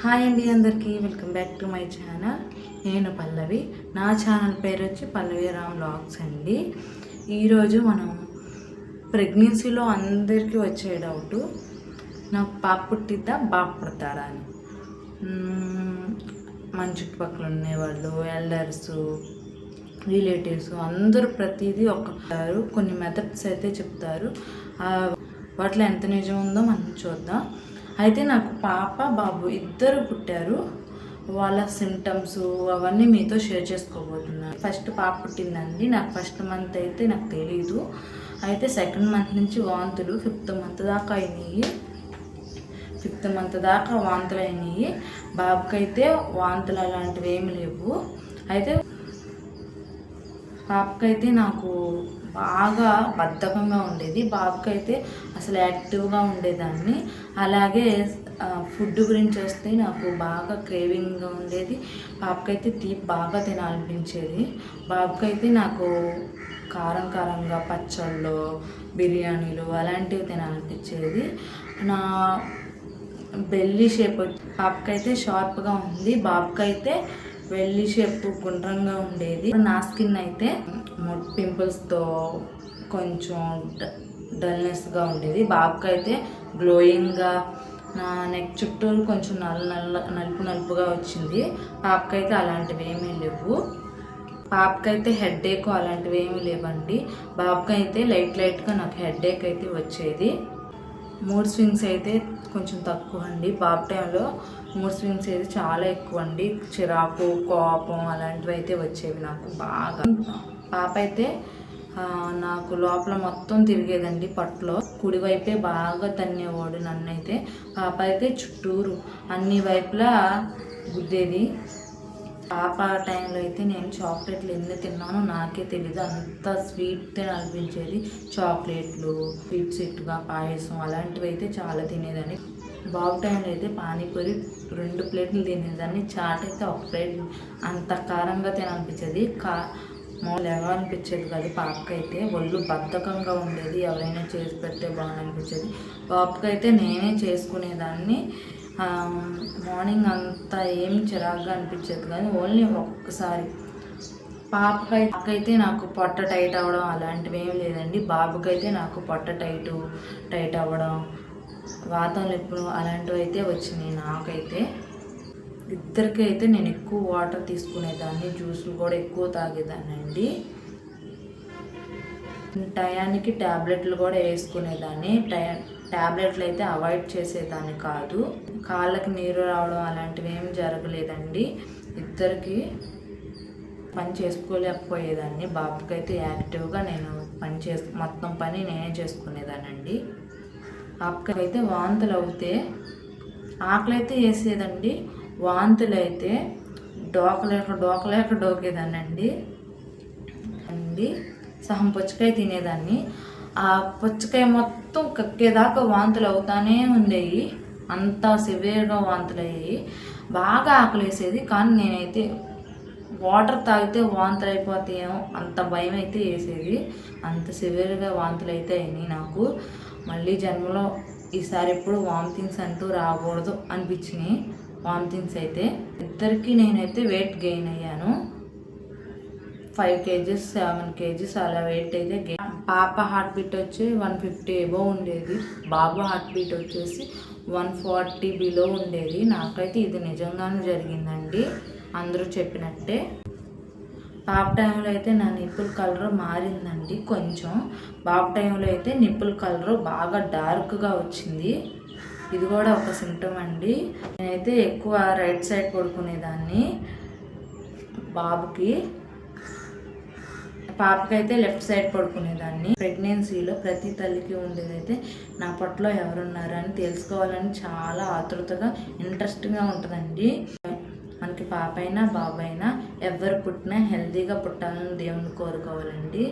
Hi అండి, అందరికీ welcome back to my channel. నేను పల్లవి. నా ఛానల్ పేరు వచ్చి పల్లవి రామ్ వ్లాగ్స్ అండి. ఈరోజు మనం ప్రెగ్నెన్సీలో అందరికీ వచ్చే డౌటు, నాకు పాప పుట్టిద్దా బాబు పుడతాడా అని. మన చుట్టుపక్కల ఉండేవాళ్ళు, ఎల్డర్స్, రిలేటివ్స్ అందరూ ప్రతిదీ కొన్ని మెథడ్స్ అయితే చెప్తారు. వాటిలో ఎంత నిజం ఉందో మనం చూద్దాం. అయితే నాకు పాప బాబు ఇద్దరు పుట్టారు. వాళ్ళ సిమ్టమ్స్ అవన్నీ మీతో షేర్ చేసుకోబోతున్నాను. ఫస్ట్ పాప పుట్టిందండి. నాకు ఫస్ట్ మంత్ అయితే నాకు తెలీదు. అయితే సెకండ్ మంత్ నుంచి వాంతులు, ఫిఫ్త్ మంత్ దాకా వాంతులు అయినాయి. బాబుకైతే వాంతులు అలాంటివి ఏమి లేవు. అయితే పాపకైతే నాకు బాగా బద్ధకంగా ఉండేది, బాబుకైతే అసలు యాక్టివ్గా ఉండేదాన్ని. అలాగే ఫుడ్ గురించి వస్తే నాకు బాగా క్రేవింగ్గా ఉండేది. పాపకైతే తీపి బాగా తినాలనిపించేది. బాబుకైతే నాకు కారంగా పచ్చళ్ళు, బిర్యానీలు అలాంటివి తినాలనిపించేది. నా బెల్లీ షేప్ పాపకైతే షార్ప్గా ఉంది, బాబుకైతే బెల్లీ షేప్ గుండ్రంగా ఉండేది. నా స్కిన్ అయితే పింపుల్స్తో కొంచెం డల్నెస్గా ఉండేది. బాబుకైతే గ్లోయింగ్గా, నా నెక్ చుట్టూ కొంచెం నలుపుగా వచ్చింది. పాపకైతే అలాంటివి ఏమీ లేవు. పాపకైతే హెడ్ఏక్ అలాంటివి ఏమీ లేవండి. బాబుకైతే లైట్గా నాకు హెడ్ఏక్ అయితే వచ్చేది. మూడ్ స్వింగ్స్ అయితే కొంచెం తక్కువ అండి. బాబు టైంలో మూడ్ స్వింగ్స్ అయితే చాలా ఎక్కువ అండి. చిరాకు, కోపం అలాంటివి అయితే వచ్చేవి నాకు బాగా. పాప అయితే నాకు లోపల మొత్తం తిరిగేదండి. పట్టులో కుడివైపే బాగా తన్నేవాడు నన్నైతే. పాప అయితే చుట్టూరు అన్ని వైపులా గుద్దేది. పాప టైంలో అయితే నేను చాక్లెట్లు ఎన్ని తిన్నానో నాకే తెలీదు. అంత స్వీట్ తినాలనిపించేది. చాక్లెట్లు, స్వీట్గా పాయసం అలాంటివి అయితే చాలా తినేదాన్ని. బాబు టైంలో అయితే పానీపూరి 2 ప్లేట్లు తినేదాన్ని. చాట్ అయితే 1 ప్లేట్. అంత కారంగా తినాలనిపించేది. లేవా అనిపించేది కాదు. పాపకైతే ఒళ్ళు బద్ధకంగా ఉండేది. ఎవరైనా చేసి పెడితే బాగుందనిపించేది. బాబుకైతే నేనే చేసుకునేదాన్ని. మార్నింగ్ అంతా ఏం చిరాగ్గా అనిపించేది కానీ ఓన్లీ ఒక్కసారి. పాపకైతే నాకు పొట్ట టైట్ అవ్వడం అలాంటివి ఏమి లేదండి. బాబుకైతే నాకు పొట్ట టైట్ అవ్వడం, వాతం నొప్పులు అలాంటివి అయితే వచ్చినాయి. నాకైతే ఇద్దరికి అయితే నేను ఎక్కువ వాటర్ తీసుకునేదాన్ని, జ్యూసులు కూడా ఎక్కువ తాగేదాన్ని అండి. టయానికి ట్యాబ్లెట్లు కూడా వేసుకునేదాన్ని. ట్యాబ్లెట్లు అయితే అవాయిడ్ చేసేదాన్ని కాదు. కాళ్ళకి నీరు రావడం అలాంటివి ఏం జరగలేదండి. ఇద్దరికి పని చేసుకోలేకపోయేదాన్ని. బాబుకైతే యాక్టివ్గా నేను మొత్తం పని నేనే చేసుకునేదానండి. పాపకైతే వాంతులు అవుతే ఆకలి అయితే వేసేదండి. వాంతులు అయితే డోకలేక డోకేదానండి. సగం పుచ్చకాయ తినేదాన్ని. ఆ పుచ్చకాయ మొత్తం కక్కేదాకా వాంతులు అవుతానే ఉండేవి. అంత సివియర్గా వాంతులు అయ్యాయి. బాగా ఆకలి వేసేది. కానీ నేనైతే వాటర్ తాగితే వాంతులు అయిపోతాయేమో అంత భయం అయితే వేసేది. అంత సివియర్గా వాంతులు అయితే అయినాయి నాకు. మళ్ళీ జన్మలో ఈసారి ఎప్పుడు వామిటింగ్స్ అంటూ రాకూడదు అనిపించినాయి. వామిటింగ్స్ అయితే ఇద్దరికి నేనైతే వెయిట్ గెయిన్ అయ్యాను. 5 kgs 7 kgs అలా వెయిట్ అయితే పాప హార్ట్ బీట్ వచ్చి 150 ఎబో ఉండేది. బాబు హార్ట్ బీట్ వచ్చేసి 140 బిలో ఉండేది. నాకైతే ఇది నిజంగానే జరిగిందండి, అందరూ చెప్పినట్టే. పాప టైంలో అయితే నా నిప్పుల కలర్ మారిందండి కొంచెం. బాబు టైంలో అయితే నిప్పుల కలర్ బాగా డార్క్గా వచ్చింది. ఇది కూడా ఒక సిమ్టమ్ అండి. నేనైతే ఎక్కువ రైట్ సైడ్ పడుకునేదాన్ని బాబుకి. పాపకైతే లెఫ్ట్ సైడ్ పడుకునేదాన్ని. ప్రెగ్నెన్సీలో ప్రతి తల్లికి ఉండేదైతే నా పొట్టలో ఎవరున్నారని తెలుసుకోవాలని చాలా ఆతృతగా, ఇంట్రెస్టింగ్గా ఉంటుందండి. మనకి పాప అయినా బాబు అయినా ఎవరు పుట్టినా హెల్తీగా పుట్టాలని దేవుని కోరుకోవాలండి.